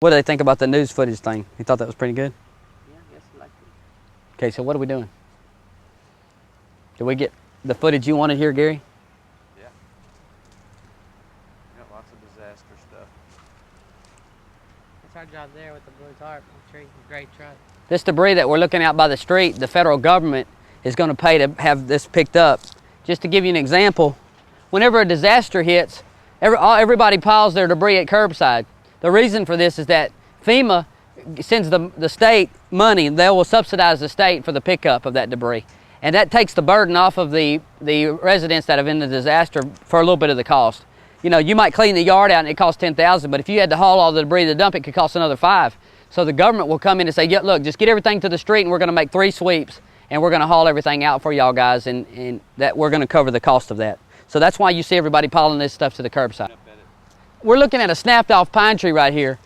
What do they think about the news footage thing? You thought that was pretty good? Yeah, yes, I like it. Okay, so what are we doing? Did we get the footage you wanted here, Gary? Yeah. Got lots of disaster stuff. That's our job there with the blue tarp tree, great truck. This debris that we're looking at by the street, the federal government is going to pay to have this picked up. Just to give you an example, whenever a disaster hits, everybody piles their debris at curbside. The reason for this is that FEMA sends the state money. They will subsidize the state for the pickup of that debris. And that takes the burden off of the residents that have been in the disaster for a little bit of the cost. You know, you might clean the yard out and it costs $10,000, but if you had to haul all the debris to the dump, it could cost another $5,000. So the government will come in and say, yeah, look, just get everything to the street and we're going to make 3 sweeps and we're going to haul everything out for y'all guys, and that we're going to cover the cost of that. So that's why you see everybody piling this stuff to the curbside. We're looking at a snapped off pine tree right here.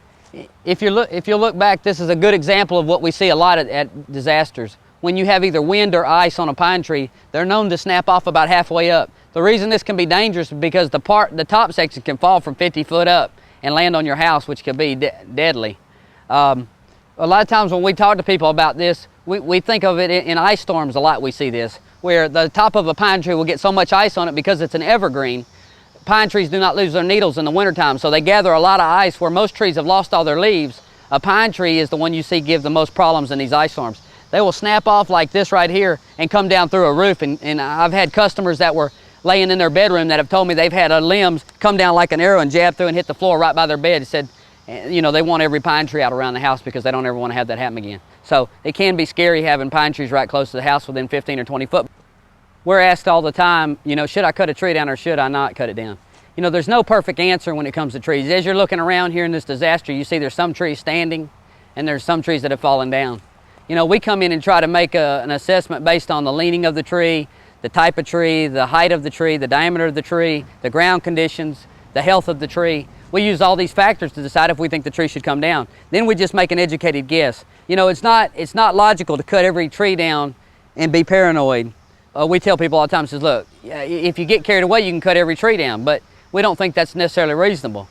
If you look back, this is a good example of what we see a lot at disasters. When you have either wind or ice on a pine tree, they're known to snap off about halfway up. The reason this can be dangerous is because the top section can fall from 50 foot up and land on your house, which could be deadly. A lot of times when we talk to people about this, we think of it in ice storms a lot. We see this, where the top of a pine tree will get so much ice on it because it's an evergreen. Pine trees do not lose their needles in the wintertime, so they gather a lot of ice where most trees have lost all their leaves. A pine tree is the one you see give the most problems in these ice storms. They will snap off like this right here and come down through a roof, and I've had customers that were laying in their bedroom that have told me they've had limbs come down like an arrow and jab through and hit the floor right by their bed. It said, you know, they want every pine tree out around the house because they don't ever want to have that happen again. So it can be scary having pine trees right close to the house within 15 or 20 foot. We're asked all the time, you know, should I cut a tree down or should I not cut it down? You know, there's no perfect answer when it comes to trees. As you're looking around here in this disaster, you see there's some trees standing and there's some trees that have fallen down. You know, we come in and try to make an assessment based on the leaning of the tree, the type of tree, the height of the tree, the diameter of the tree, the ground conditions, the health of the tree. We use all these factors to decide if we think the tree should come down. Then we just make an educated guess. You know, it's not logical to cut every tree down and be paranoid. We tell people all the time, says, look, if you get carried away, you can cut every tree down, but we don't think that's necessarily reasonable.